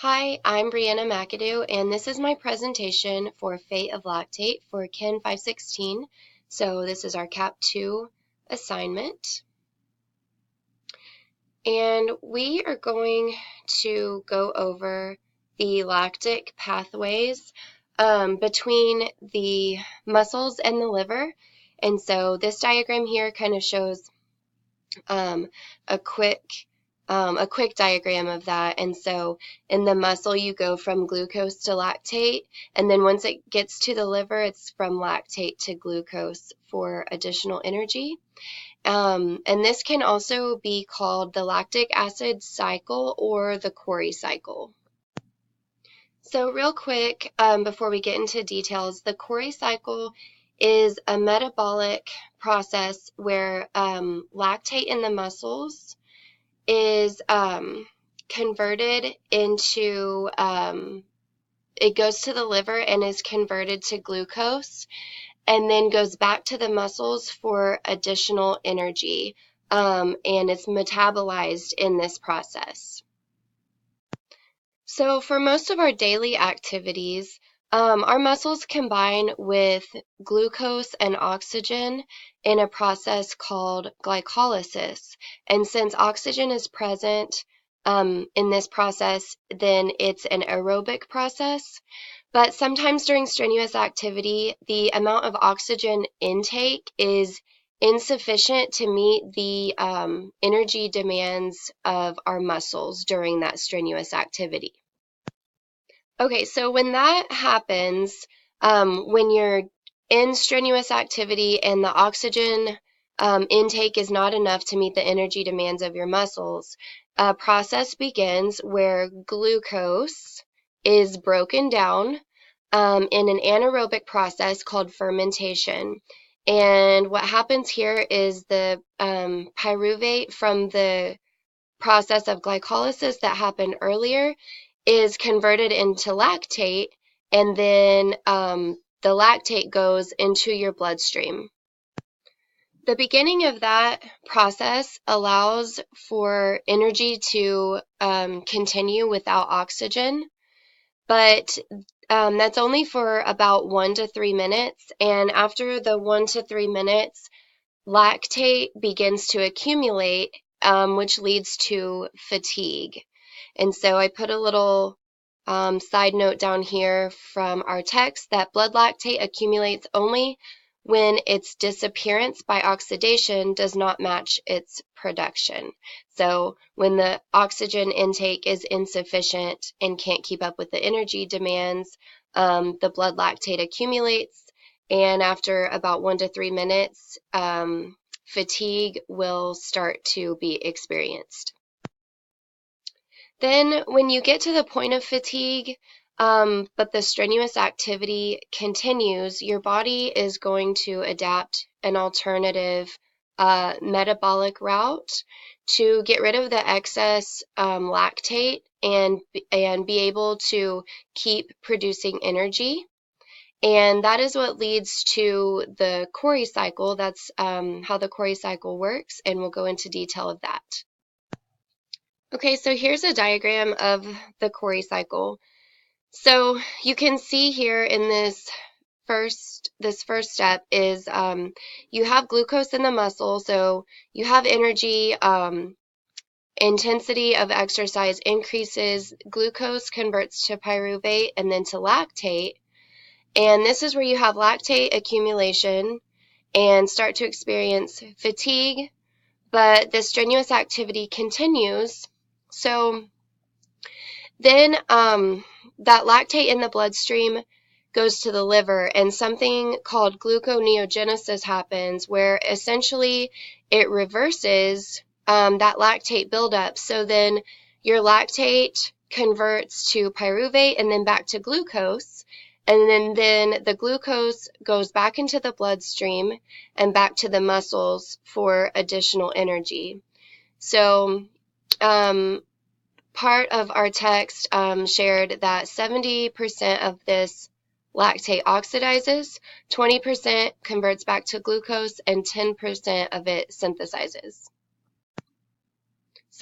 Hi, I'm Brianna McAdoo, and this is my presentation for Fate of Lactate for Kin 516. So this is our Cap 2 assignment. And we are going to go over the lactic pathways between the muscles and the liver. And so this diagram here kind of shows um, a quick diagram of that. And so in the muscle, you go from glucose to lactate, and then once it gets to the liver, it's from lactate to glucose for additional energy. And this can also be called the lactic acid cycle or the Cori cycle. So real quick, before we get into details, the Cori cycle is a metabolic process where lactate in the muscles is converted into, it goes to the liver and is converted to glucose and then goes back to the muscles for additional energy, and it's metabolized in this process. So for most of our daily activities, our muscles combine with glucose and oxygen in a process called glycolysis. And since oxygen is present in this process, then it's an aerobic process. But sometimes during strenuous activity, the amount of oxygen intake is insufficient to meet the energy demands of our muscles during that strenuous activity. Okay, so when that happens, when you're in strenuous activity and the oxygen intake is not enough to meet the energy demands of your muscles, a process begins where glucose is broken down in an anaerobic process called fermentation. And what happens here is the pyruvate from the process of glycolysis that happened earlier is converted into lactate, and then the lactate goes into your bloodstream. The beginning of that process allows for energy to continue without oxygen, but that's only for about 1 to 3 minutes, and after the 1 to 3 minutes, lactate begins to accumulate, which leads to fatigue. And so I put a little side note down here from our text that blood lactate accumulates only when its disappearance by oxidation does not match its production. So when the oxygen intake is insufficient and can't keep up with the energy demands, the blood lactate accumulates, and after about 1 to 3 minutes, fatigue will start to be experienced. Then when you get to the point of fatigue, but the strenuous activity continues, your body is going to adapt an alternative metabolic route to get rid of the excess lactate and be able to keep producing energy. And that is what leads to the Cori cycle. That's how the Cori cycle works, and we'll go into detail of that. Okay, so here's a diagram of the Cori cycle. So you can see here in this first step is you have glucose in the muscle, so you have energy, intensity of exercise increases, glucose converts to pyruvate and then to lactate, and this is where you have lactate accumulation and start to experience fatigue, but the strenuous activity continues. So then that lactate in the bloodstream goes to the liver, and something called gluconeogenesis happens where essentially it reverses that lactate buildup. So then your lactate converts to pyruvate and then back to glucose, and then the glucose goes back into the bloodstream and back to the muscles for additional energy. So part of our text shared that 70% of this lactate oxidizes, 20% converts back to glucose, and 10% of it synthesizes.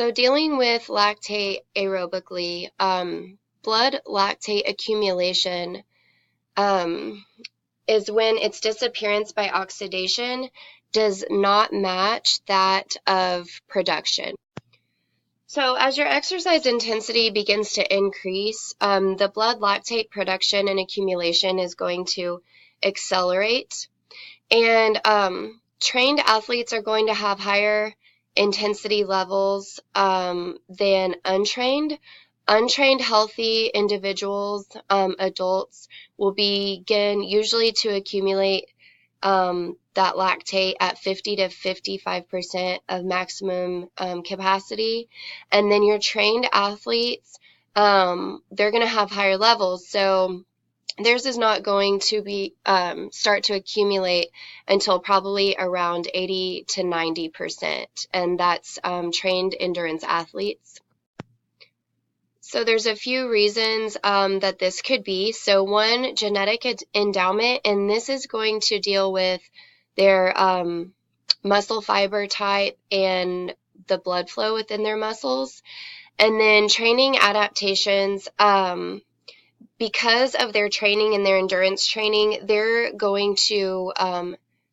So dealing with lactate aerobically, blood lactate accumulation um, is when its disappearance by oxidation does not match that of production. So as your exercise intensity begins to increase, the blood lactate production and accumulation is going to accelerate. And trained athletes are going to have higher intensity levels than untrained. Untrained healthy individuals, adults, will begin usually to accumulate that lactate at 50 to 55% of maximum capacity. And then your trained athletes, they're going to have higher levels. So theirs is not going to be start to accumulate until probably around 80 to 90%, and that's trained endurance athletes. So there's a few reasons that this could be. So one, genetic endowment, and this is going to deal with their muscle fiber type and the blood flow within their muscles. And then training adaptations, because of their training and their endurance training, they're going to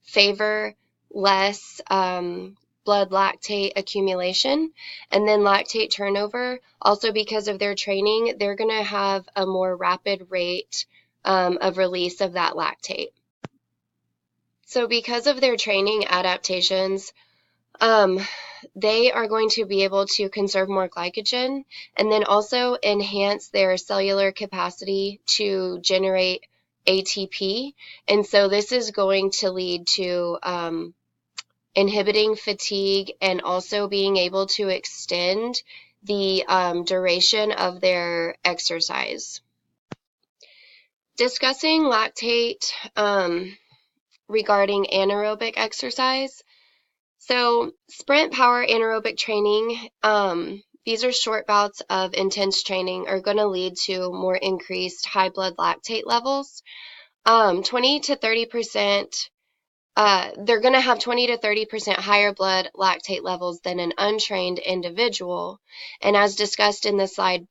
favor less blood lactate accumulation and then lactate turnover. Also, because of their training, they're going to have a more rapid rate of release of that lactate. So because of their training adaptations, they are going to be able to conserve more glycogen and then also enhance their cellular capacity to generate ATP. And so this is going to lead to inhibiting fatigue and also being able to extend the duration of their exercise. Discussing lactate regarding anaerobic exercise. So sprint power anaerobic training, these are short bouts of intense training, are going to lead to more increased high blood lactate levels. 20 to 30%, they're going to have 20 to 30% higher blood lactate levels than an untrained individual. And as discussed in the slide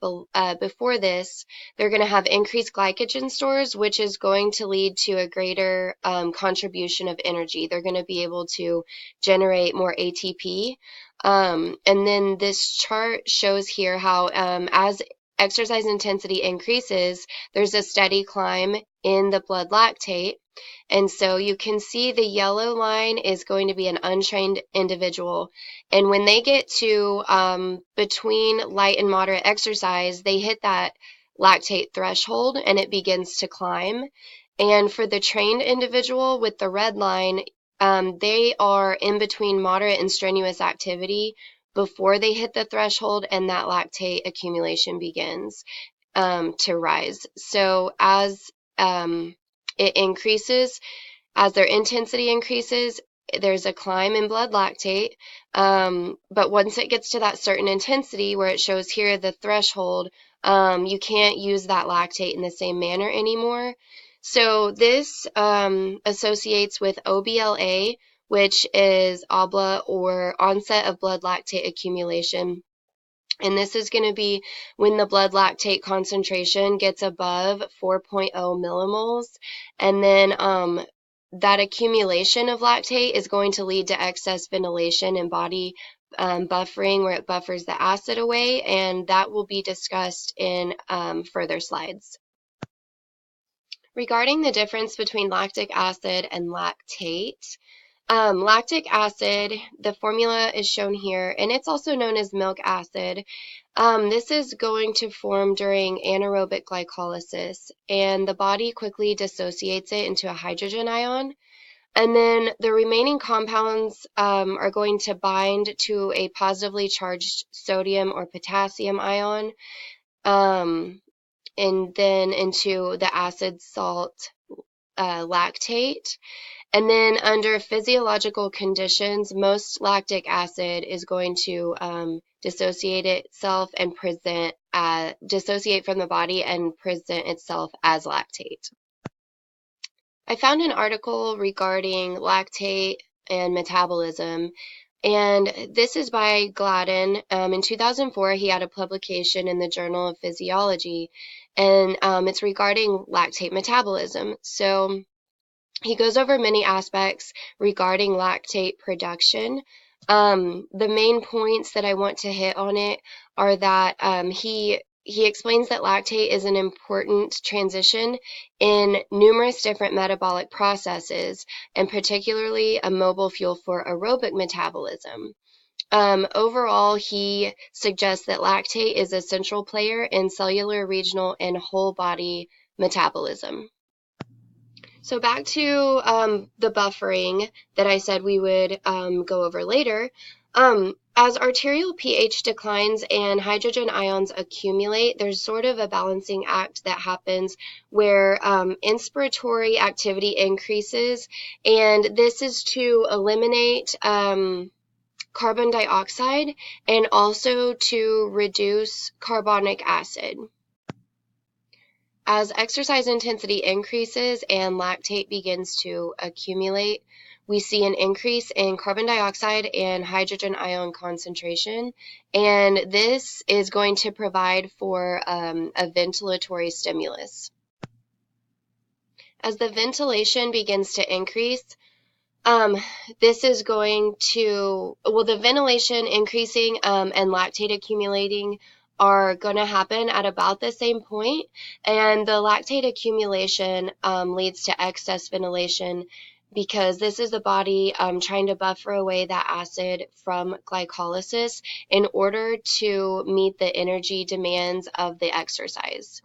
before this, they're going to have increased glycogen stores, which is going to lead to a greater contribution of energy. They're going to be able to generate more ATP. And then this chart shows here how as exercise intensity increases, there's a steady climb in the blood lactate. And so you can see the yellow line is going to be an untrained individual. And when they get to between light and moderate exercise, they hit that lactate threshold and it begins to climb. And for the trained individual with the red line, they are in between moderate and strenuous activity before they hit the threshold, and that lactate accumulation begins to rise. So as it increases, as their intensity increases, there's a climb in blood lactate. But once it gets to that certain intensity where it shows here the threshold, you can't use that lactate in the same manner anymore. So this associates with OBLA, which is ABLA, or onset of blood lactate accumulation. And this is going to be when the blood lactate concentration gets above 4.0 millimoles. And then that accumulation of lactate is going to lead to excess ventilation and body buffering, where it buffers the acid away. And that will be discussed in further slides. Regarding the difference between lactic acid and lactate, lactic acid, the formula is shown here, and it's also known as milk acid. This is going to form during anaerobic glycolysis, and the body quickly dissociates it into a hydrogen ion. And then the remaining compounds are going to bind to a positively charged sodium or potassium ion, and then into the acid salt lactate. And then under physiological conditions, most lactic acid is going to dissociate itself and dissociate from the body and present itself as lactate. I found an article regarding lactate and metabolism. And this is by Gladden. In 2004, he had a publication in the Journal of Physiology, and it's regarding lactate metabolism. So he goes over many aspects regarding lactate production. The main points that I want to hit on it are that he explains that lactate is an important transition in numerous different metabolic processes, and particularly a mobile fuel for aerobic metabolism. Overall, he suggests that lactate is a central player in cellular, regional, and whole body metabolism. So back to the buffering that I said we would go over later. As arterial pH declines and hydrogen ions accumulate, there's sort of a balancing act that happens where inspiratory activity increases, and this is to eliminate carbon dioxide and also to reduce carbonic acid. As exercise intensity increases and lactate begins to accumulate, we see an increase in carbon dioxide and hydrogen ion concentration, and this is going to provide for a ventilatory stimulus. As the ventilation begins to increase, this is going to, well, the ventilation increasing and lactate accumulating are going to happen at about the same point, and the lactate accumulation leads to excess ventilation because this is the body trying to buffer away that acid from glycolysis in order to meet the energy demands of the exercise.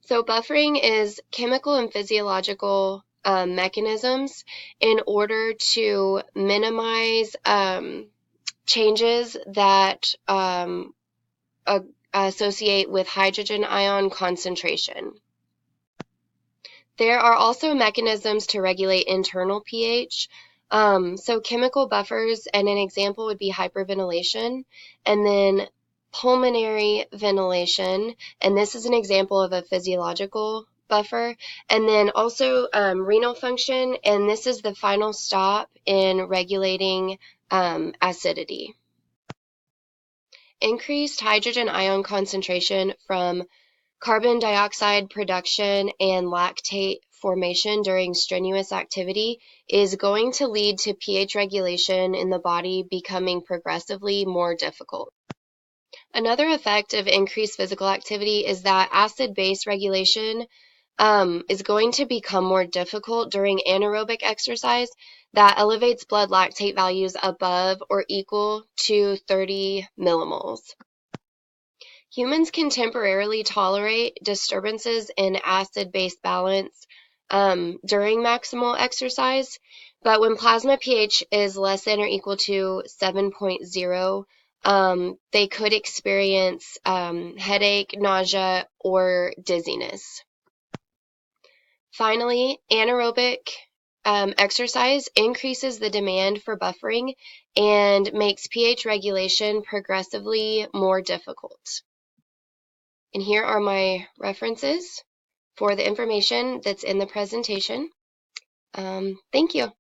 So buffering is chemical and physiological mechanisms in order to minimize changes that associate with hydrogen ion concentration. There are also mechanisms to regulate internal pH. So chemical buffers, and an example would be hyperventilation, and then pulmonary ventilation, and this is an example of a physiological buffer, and then also renal function, and this is the final stop in regulating acidity. Increased hydrogen ion concentration from carbon dioxide production and lactate formation during strenuous activity is going to lead to pH regulation in the body becoming progressively more difficult. Another effect of increased physical activity is that acid-base regulation is going to become more difficult during anaerobic exercise that elevates blood lactate values above or equal to 30 millimoles. Humans can temporarily tolerate disturbances in acid-base balance during maximal exercise, but when plasma pH is less than or equal to 7.0, they could experience headache, nausea, or dizziness. Finally, anaerobic exercise increases the demand for buffering and makes pH regulation progressively more difficult. And here are my references for the information that's in the presentation. Thank you.